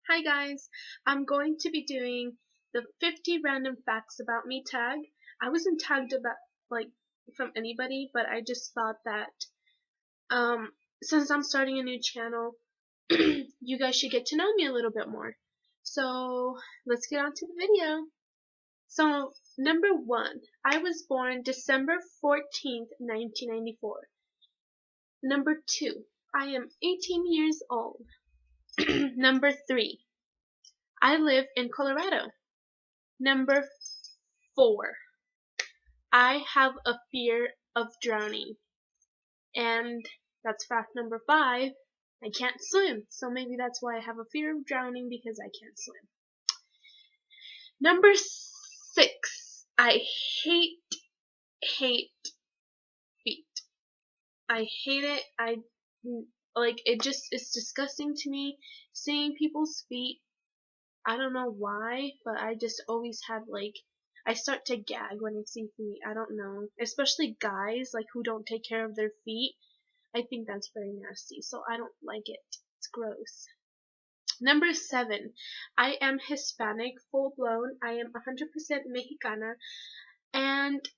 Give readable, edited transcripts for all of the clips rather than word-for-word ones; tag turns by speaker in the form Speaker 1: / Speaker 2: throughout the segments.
Speaker 1: Hi guys, I'm going to be doing the 50 random facts about me tag. I wasn't tagged about from anybody, but I just thought that since I'm starting a new channel, you guys should get to know me a little bit more. So let's get on to the video. So number 1, I was born December 14th, 1994. Number 2, I am 18 years old. Number 3, I live in Colorado. Number 4, I have a fear of drowning. And that's fact number 5, I can't swim. So maybe that's why I have a fear of drowning, because I can't swim. Number 6, I hate feet. I hate it. It's disgusting to me seeing people's feet. I don't know why, but I just always had I start to gag when I see feet. I don't know. Especially guys who don't take care of their feet. I think that's very nasty. So I don't like it. It's gross. Number 7. I am Hispanic, full blown. I am 100% Mexicana. And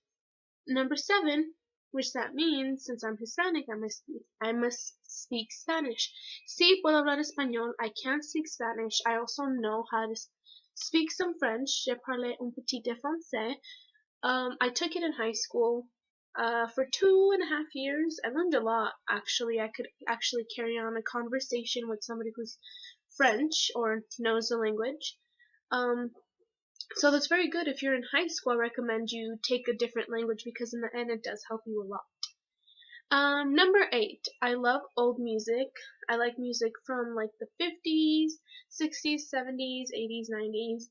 Speaker 1: number 7, which that means since I'm Hispanic, I must speak Spanish. Sí, puedo hablar español. I can speak Spanish. I also know how to speak some French. Je parle un petit de français. I took it in high school. For 2.5 years, I learned a lot. Actually, I could actually carry on a conversation with somebody who's French or knows the language. So that's very good. If you're in high school, I recommend you take a different language, because in the end it does help you a lot. Number 8, I love old music. I like music from the 50s, 60s, 70s, 80s, 90s.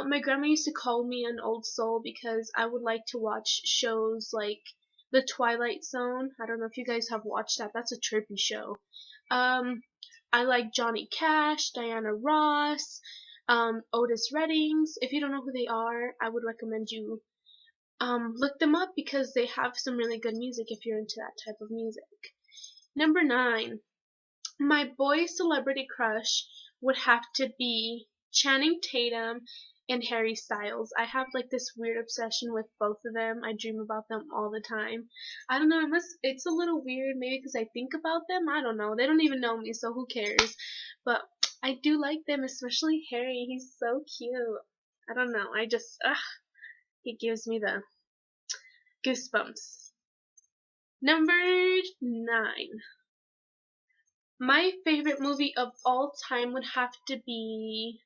Speaker 1: My grandma used to call me an old soul because I would like to watch shows like The Twilight Zone. I don't know if you guys have watched that. That's a trippy show. I like Johnny Cash, Diana Ross, Otis Reddings. If you don't know who they are, I would recommend you look them up, because they have some really good music if you're into that type of music. Number 9, my boy celebrity crush would have to be Channing Tatum and Harry Styles. I have this weird obsession with both of them. I dream about them all the time. I don't know, unless it's a little weird, maybe because I think about them. I don't know. They don't even know me, so who cares? But I do like them, especially Harry. He's so cute. I don't know. He gives me the goosebumps. Number 9. My favorite movie of all time would have to be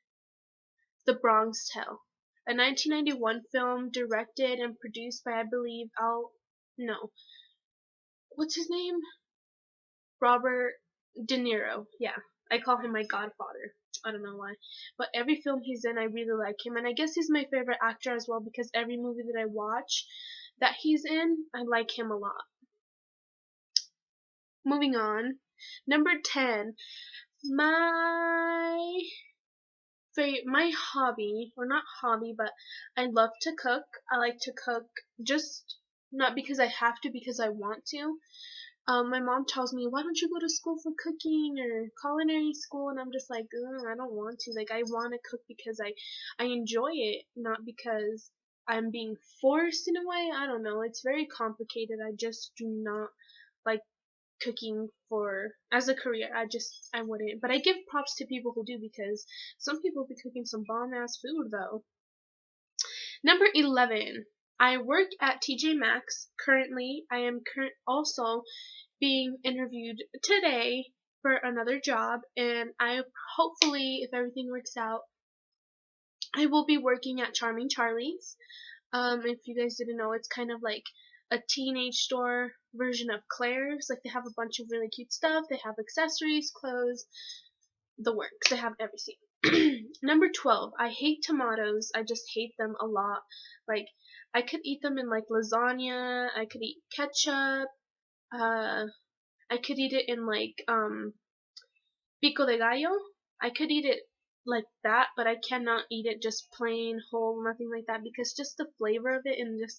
Speaker 1: The Bronx Tale, a 1991 film directed and produced by, I believe, what's his name? Robert De Niro. Yeah, I call him my godfather. I don't know why. But every film he's in, I really like him. And I guess he's my favorite actor as well, because every movie that I watch that he's in, I like him a lot. Moving on. Number 10. My hobby, or not hobby, but I love to cook. I like to cook just not because I have to, because I want to. My mom tells me, why don't you go to school for cooking or culinary school? And I'm just like, I don't want to. I want to cook because I enjoy it, not because I'm being forced in a way. I don't know. It's very complicated. I just do not like cooking as a career. I wouldn't. But I give props to people who do, because some people be cooking some bomb ass food though. Number 11. I work at TJ Maxx currently. I am also being interviewed today for another job, and I hopefully, if everything works out, I will be working at Charming Charlie's. If you guys didn't know, it's kind of like a teenage store version of Claire's. They have a bunch of really cute stuff. They have accessories, clothes, the works. They have everything. Number 12. I hate tomatoes. I just hate them a lot. I could eat them in lasagna. I could eat ketchup. I could eat it in pico de gallo. I could eat it like that, but I cannot eat it just plain whole, nothing like that, because just the flavor of it and just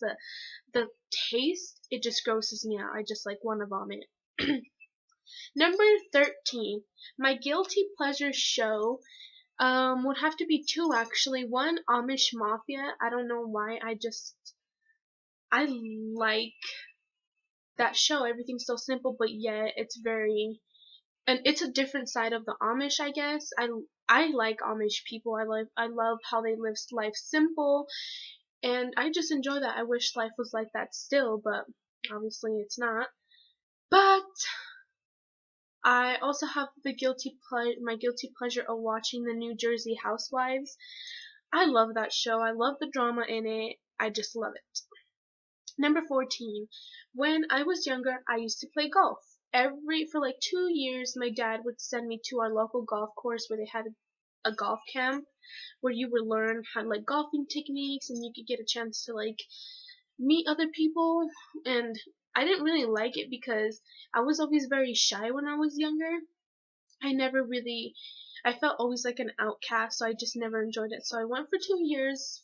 Speaker 1: the taste, it just grosses me out. I just want to vomit. Number 13. My guilty pleasure show would have to be two actually. One, Amish Mafia. I don't know why. I like that show. Everything's so simple, but yet and it's a different side of the Amish, I guess. I like Amish people. I love how they live life simple, and I just enjoy that. I wish life was like that still, but obviously it's not. But I also have my guilty pleasure of watching the New Jersey Housewives. I love that show. I love the drama in it. I just love it. Number 14. When I was younger, I used to play golf. For like 2 years, my dad would send me to our local golf course where they had a golf camp where you would learn how like golfing techniques and you could get a chance to like meet other people. And I didn't really like it because I was always very shy when I was younger. I felt always like an outcast, so I just never enjoyed it. So I went for 2 years,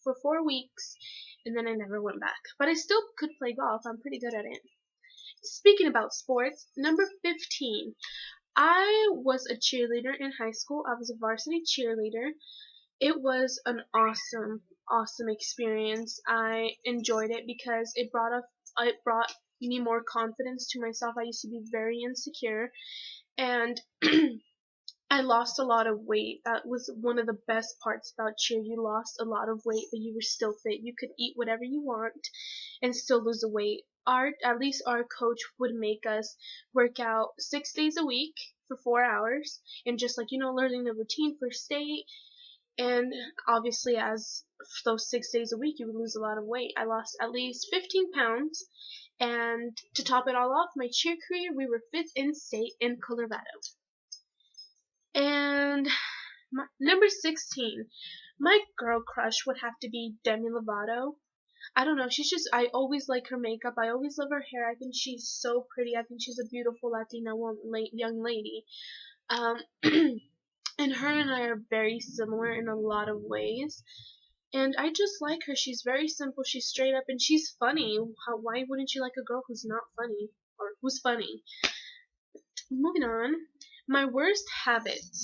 Speaker 1: for 4 weeks, and then I never went back. But I still could play golf. I'm pretty good at it. Speaking about sports, number 15. I was a cheerleader in high school. I was a varsity cheerleader. It was an awesome experience. I enjoyed it because it brought me more confidence to myself. I used to be very insecure, and I lost a lot of weight. That was one of the best parts about cheer. You lost a lot of weight, but you were still fit. You could eat whatever you want and still lose the weight. At least our coach would make us work out 6 days a week for 4 hours and just like, learning the routine for state. And obviously as those 6 days a week, you would lose a lot of weight. I lost at least 15 pounds. And to top it all off, my cheer career, we were 5th in state in Colorado. And number 16, my girl crush would have to be Demi Lovato. I don't know, I always like her makeup. I always love her hair. I think she's so pretty. I think she's a beautiful Latina young lady. And her and I are very similar in a lot of ways. And I just like her. She's very simple. She's straight up and she's funny. Why wouldn't you like a girl who's not funny? Or who's funny? Moving on. My worst habit.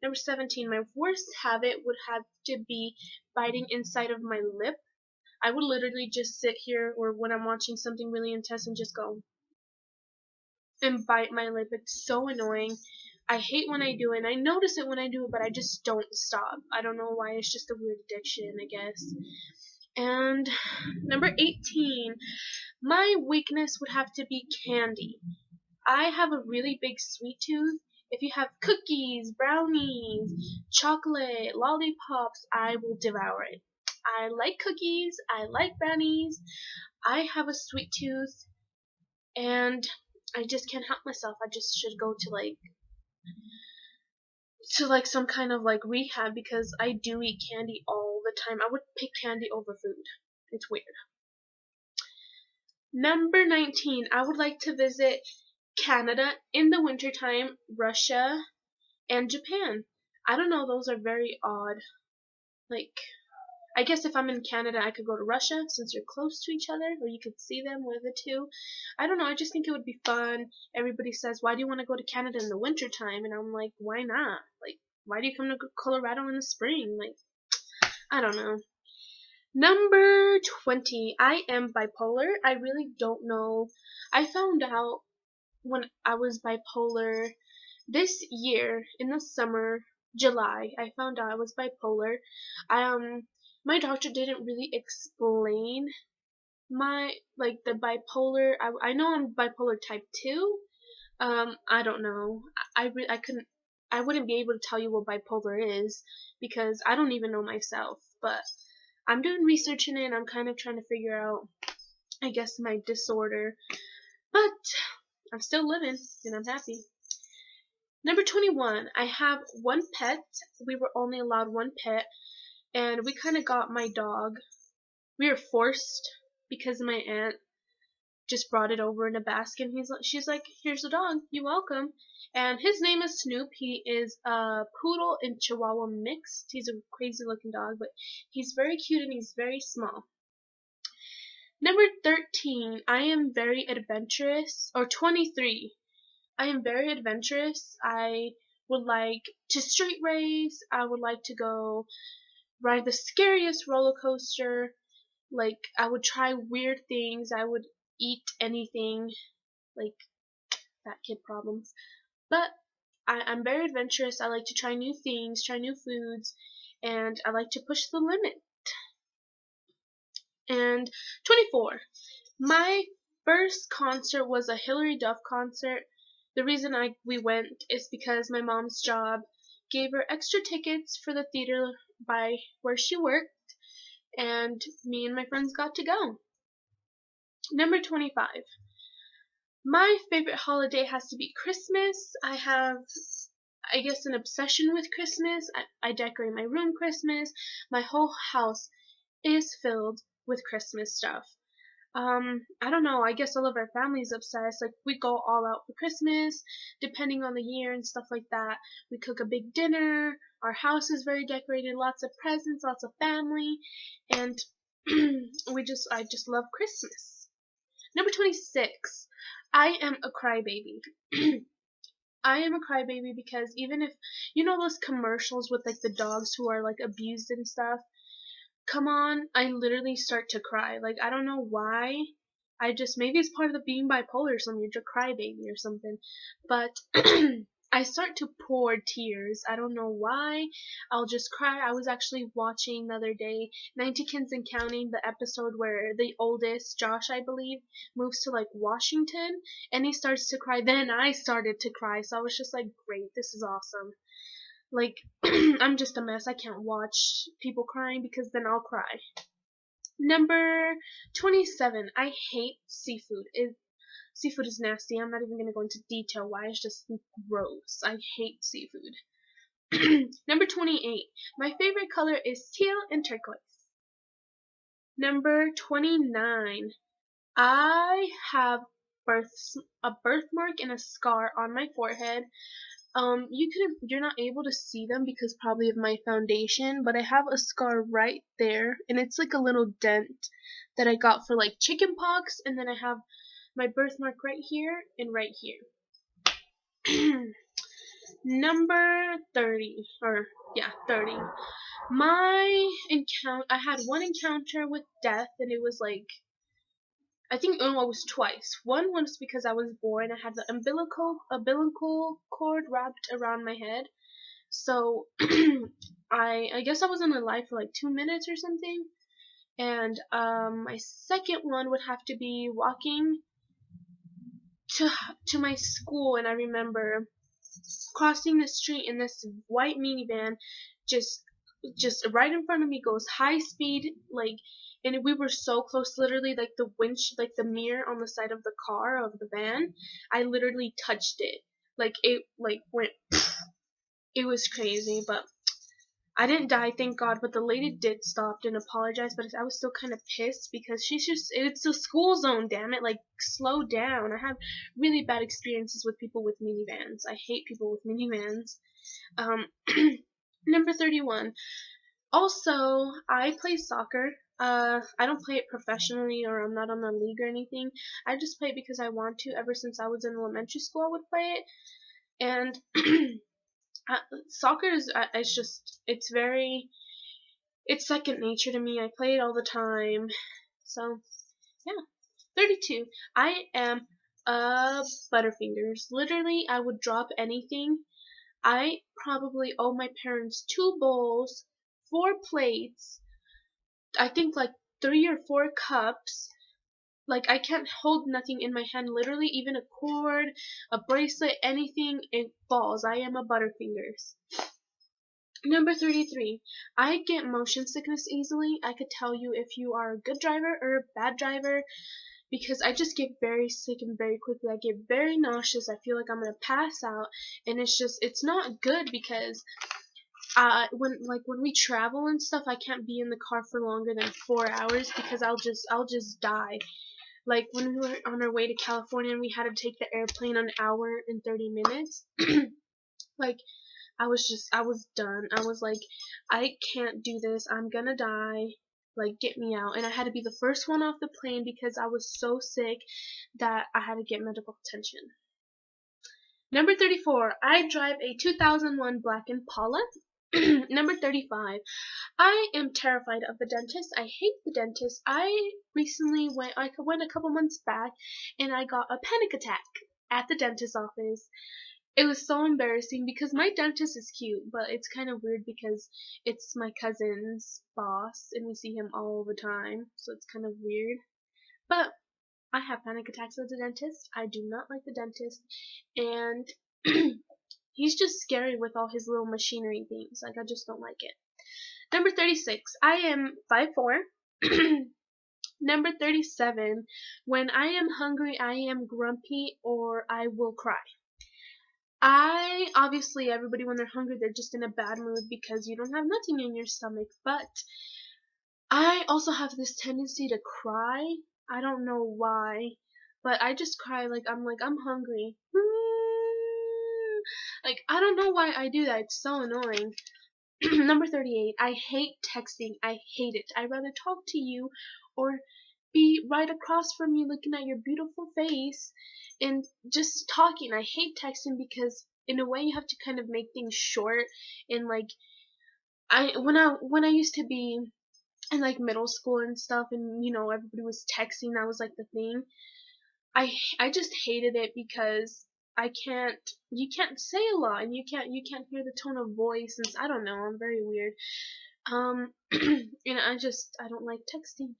Speaker 1: Number 17. My worst habit would have to be biting inside of my lip. I would literally just sit here or when I'm watching something really intense and just go and bite my lip. It's so annoying. I hate when I do it, and I notice it when I do it, but I just don't stop. I don't know why. It's just a weird addiction, I guess. And number 18. My weakness would have to be candy. I have a really big sweet tooth. If you have cookies, brownies, chocolate, lollipops, I will devour it. I like cookies, I like brownies, I have a sweet tooth, and I just can't help myself. I just should go to some kind of like rehab because I do eat candy all the time. I would pick candy over food. It's weird. Number 19. I would like to visit Canada in the wintertime, Russia, and Japan. I don't know, those are very odd. I guess if I'm in Canada, I could go to Russia since you're close to each other, or you could see them, one of the two. I don't know, I just think it would be fun. Everybody says, why do you want to go to Canada in the wintertime? And I'm like, why not? Why do you come to Colorado in the spring? I don't know. Number 20. I am bipolar. I really don't know. I found out when I was bipolar this year in the summer, July. I found out I was bipolar. My doctor didn't really explain the bipolar. I know I'm bipolar type 2. I don't know. I wouldn't be able to tell you what bipolar is because I don't even know myself, but I'm doing research in it and I'm kind of trying to figure out, I guess, my disorder. But I'm still living and I'm happy. Number 21. I have one pet. We were only allowed one pet, and we kind of got my dog. We were forced because my aunt just brought it over in a basket. And she's like, here's the dog. You're welcome. And his name is Snoop. He is a poodle and chihuahua mixed. He's a crazy looking dog, but he's very cute and he's very small. Number 13. I am very adventurous. Or 23. I am very adventurous. I would like to street race. I would like to go ride the scariest roller coaster. Like, I would try weird things. I would eat anything. Like, fat kid problems. But I'm very adventurous. I like to try new things, try new foods, and I like to push the limit. And 24. My first concert was a Hilary Duff concert. The reason we went is because my mom's job gave her extra tickets for the theater by where she worked, and me and my friends got to go. Number 25. My favorite holiday has to be Christmas. I have, I guess, an obsession with Christmas. I decorate my room Christmas. My whole house is filled with Christmas stuff. I don't know, I guess all of our family's obsessed. Like, we go all out for Christmas, depending on the year and stuff like that. We cook a big dinner, our house is very decorated, lots of presents, lots of family, and I just love Christmas. Number 26. I am a crybaby. I am a crybaby because even if, you know those commercials with like the dogs who are like abused and stuff? Come on, I literally start to cry. Like, I don't know why. Maybe it's part of the being bipolar or something. You're just a crybaby or something. But I start to pour tears. I don't know why. I'll just cry. I was actually watching the other day 90 Kids and Counting, the episode where the oldest, Josh, I believe, moves to like Washington and he starts to cry. Then I started to cry. So I was just like, great, this is awesome. Like, I'm just a mess. I can't watch people crying because then I'll cry. Number 27. I hate seafood. Seafood is nasty. I'm not even going to go into detail why. It's just gross. I hate seafood. Number 28. My favorite color is teal and turquoise. Number 29. I have a birthmark and a scar on my forehead. You're not able to see them because probably of my foundation, but I have a scar right there, and it's like a little dent that I got for like chicken pox, and then I have my birthmark right here and right here. Number 30, 30. I had one encounter with death, and it was like, I think it was twice. One was because I was born. I had the umbilical cord wrapped around my head. So I guess I wasn't alive for like 2 minutes or something. And my second one would have to be walking to my school, and I remember crossing the street and this white minivan just right in front of me goes high speed, like, and we were so close, literally, like the mirror on the side of the car of the van, I literally touched it, like it like went. It was crazy, but I didn't die, thank God. But the lady did stop and apologize, but I was still kind of pissed because it's a school zone, damn it, like, slow down. I have really bad experiences with people with minivans. I hate people with minivans. Number 31. Also, I play soccer. I don't play it professionally, or I'm not on the league or anything. I just play it because I want to. Ever since I was in elementary school, I would play it. And soccer is, it's second nature to me. I play it all the time. So, yeah. 32. I am a Butterfingers. Literally, I would drop anything. I probably owe my parents 2 bowls, 4 plates, I think like 3 or 4 cups. Like, I can't hold nothing in my hand. Literally, even a cord, a bracelet, anything, it falls. I am a Butterfingers. Number 33. I get motion sickness easily. I could tell you if you are a good driver or a bad driver, because I just get very sick and very quickly. I get very nauseous. I feel like I'm gonna pass out, and it's not good because when we travel and stuff, I can't be in the car for longer than 4 hours because I'll just die. Like, when we were on our way to California and we had to take the airplane an hour and 30 minutes, like, I was done. I was like, I can't do this. I'm gonna die. Like, get me out. And I had to be the first one off the plane because I was so sick that I had to get medical attention. Number 34, I drive a 2001 black Impala. Number 35, I am terrified of the dentist. I hate the dentist. I went a couple months back and I got a panic attack at the dentist's office. It was so embarrassing because my dentist is cute, but it's kind of weird because it's my cousin's boss and we see him all the time, so it's kind of weird. But I have panic attacks at the dentist. I do not like the dentist, and he's just scary with all his little machinery things. Like, I just don't like it. Number 36, I am 5'4". Number 37, when I am hungry, I am grumpy or I will cry. Obviously, everybody when they're hungry, they're just in a bad mood because you don't have nothing in your stomach, but I also have this tendency to cry. I don't know why, but I just cry like I'm hungry. Like, I don't know why I do that. It's so annoying. Number 38, I hate texting. I hate it. I'd rather talk to you or be right across from you looking at your beautiful face and just talking. I hate texting because in a way you have to kind of make things short, and like when I used to be in like middle school and stuff, and everybody was texting, that was like the thing. I just hated it because you can't say a lot, and you can't hear the tone of voice, and I don't know, I'm very weird. And I don't like texting.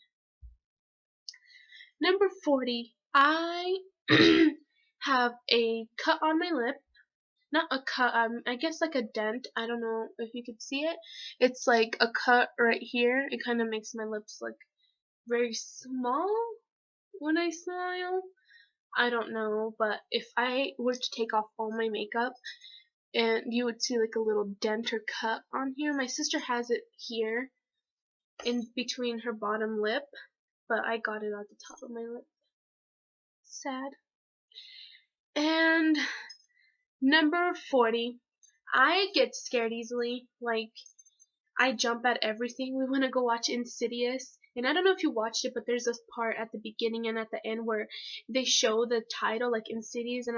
Speaker 1: Number 40, I have a cut on my lip. Not a cut, I guess like a dent. I don't know if you could see it. It's like a cut right here. It kind of makes my lips look very small when I smile. I don't know, but if I were to take off all my makeup, and you would see like a little dent or cut on here. My sister has it here in between her bottom lip, but I got it at the top of my lip. Sad. And number 40, I get scared easily. Like, I jump at everything. We want to go watch Insidious, and I don't know if you watched it, but there's this part at the beginning and at the end where they show the title, like Insidious, and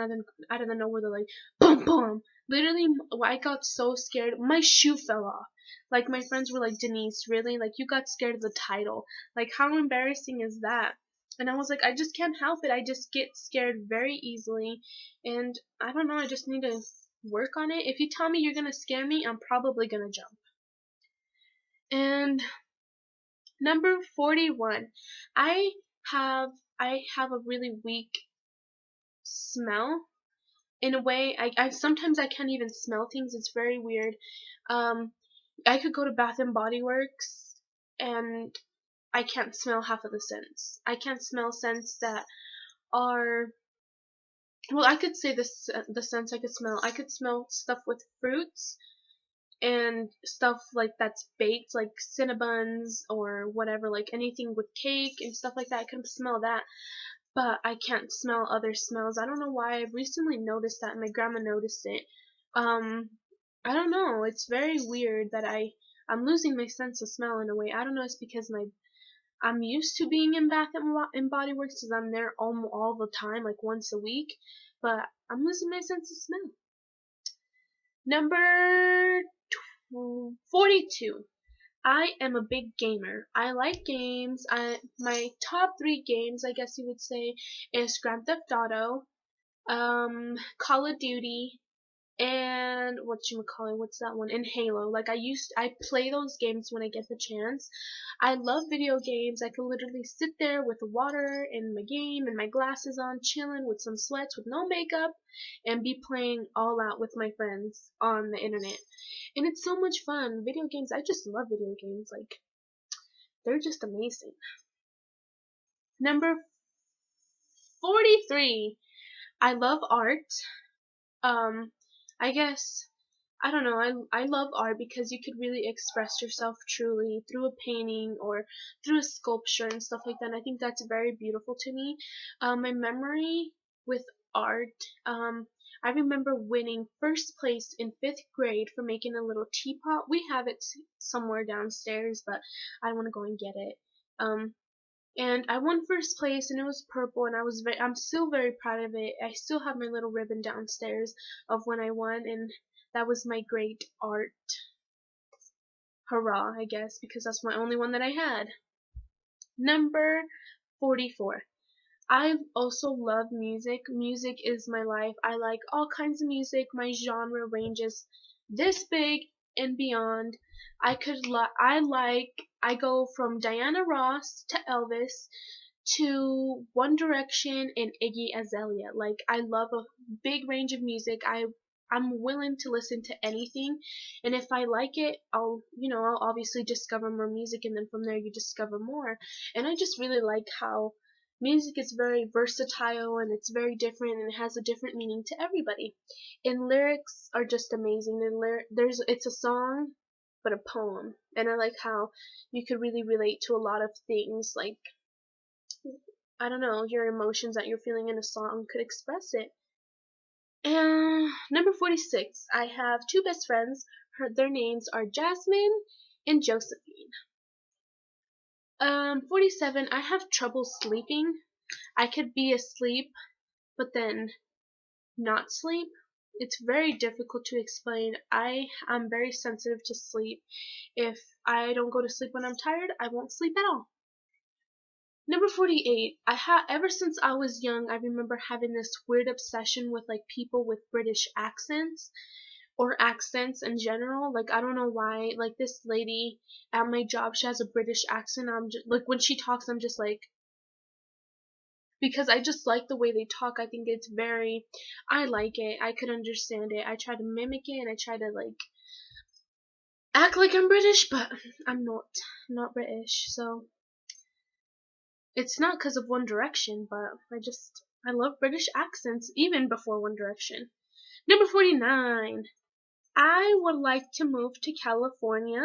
Speaker 1: out of the nowhere they're like, boom, boom. Literally, I got so scared, my shoe fell off. Like, my friends were like, Denise, really? Like, you got scared of the title. Like, how embarrassing is that? And I was like, I just can't help it. I just get scared very easily, and I don't know, I just need to work on it. If you tell me you're gonna scare me, I'm probably gonna jump. And number 41, I have a really weak smell. In a way, I sometimes I can't even smell things. It's very weird. I could go to Bath and Body Works and I can't smell half of the scents. I can't smell scents that are, well, I could say the scents I could smell. I could smell stuff with fruits and stuff like that's baked, like Cinnabons or whatever, like anything with cake and stuff like that. I can smell that, but I can't smell other smells. I don't know why. I've recently noticed that, and my grandma noticed it. I don't know. It's very weird that I'm losing my sense of smell in a way. I don't know. It's because I'm used to being in Bath and Body Works because I'm there all the time, like once a week. But I'm losing my sense of smell. Number 42. I am a big gamer. I like games. My top 3 games, I guess you would say, is Grand Theft Auto, Call of Duty, and what's that one? And Halo. Like, I play those games when I get the chance. I love video games. I could literally sit there with water in my game and my glasses on, chilling with some sweats with no makeup, and be playing all out with my friends on the internet. And it's so much fun. Video games, I just love video games. Like, they're just amazing. Number 43. I love art. I guess, I don't know, I love art because you could really express yourself truly through a painting or through a sculpture and stuff like that. And I think that's very beautiful to me. My memory with art, I remember winning first place in 5th grade for making a little teapot. We have it somewhere downstairs, but I want to go and get it. and I won first place, and it was purple, and I'm still very proud of it. I still have my little ribbon downstairs of when I won, and that was my great art hurrah, I guess, because that's my only one that I had. Number 44. I also love music. Music is my life. I like all kinds of music. My genre ranges this big and beyond. I go from Diana Ross to Elvis to One Direction and Iggy Azalea. Like, I love a big range of music. I'm willing to listen to anything, and if I like it, I'll obviously discover more music, and then from there you discover more. And I just really like how music is very versatile, and it's very different, and it has a different meaning to everybody. And lyrics are just amazing. It's a song, but a poem, and I like how you could really relate to a lot of things, like, I don't know, your emotions that you're feeling in a song could express it. And number 46, I have two best friends. Their names are Jasmine and Josephine. 47, I have trouble sleeping. I could be asleep, but then not sleep. It's very difficult to explain. I'm very sensitive to sleep. If I don't go to sleep when I'm tired, I won't sleep at all. Number 48, ever since I was young, I remember having this weird obsession with like people with British accents or accents in general. Like, I don't know why. Like, this lady at my job, she has a British accent. I'm just like, when she talks, I'm just like, because I just like the way they talk. I think I like it. I could understand it. I try to mimic it, and I try to like act like I'm British, but I'm not British. So it's not because of One Direction, but I love British accents even before One Direction. Number 49. I would like to move to California,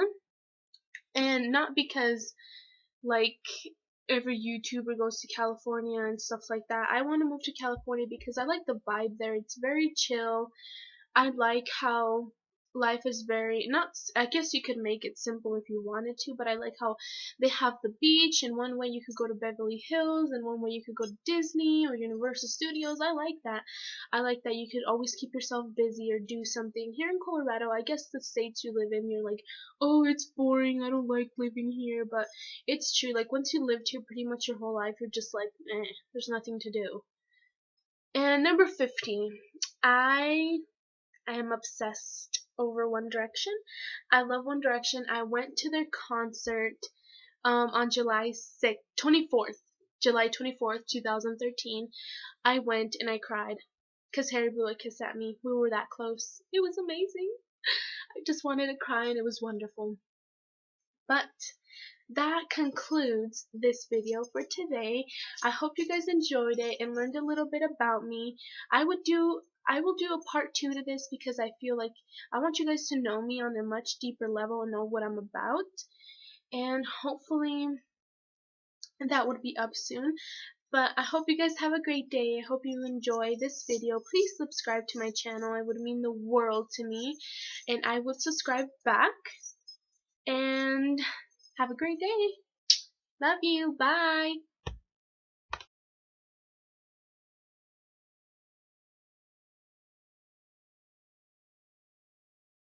Speaker 1: and not because like every YouTuber goes to California and stuff like that. I want to move to California because I like the vibe there. It's very chill. I like how life is very not. I guess you could make it simple if you wanted to, but I like how they have the beach, and one way you could go to Beverly Hills, and one way you could go to Disney or Universal Studios. I like that. I like that you could always keep yourself busy or do something. Here in Colorado, I guess the states you live in, you're like, oh, it's boring. I don't like living here, but it's true. Like, once you lived here pretty much your whole life, you're just like, there's nothing to do. And number 50, I am obsessed over One Direction. I love One Direction. I went to their concert on July 24th, 2013. I went and I cried because Harry blew a kiss at me. We were that close. It was amazing. I just wanted to cry, and it was wonderful. But that concludes this video for today. I hope you guys enjoyed it and learned a little bit about me. I will do a part 2 to this because I feel like I want you guys to know me on a much deeper level and know what I'm about. And hopefully that would be up soon. But I hope you guys have a great day. I hope you enjoy this video. Please subscribe to my channel. It would mean the world to me. And I would subscribe back. And have a great day. Love you. Bye.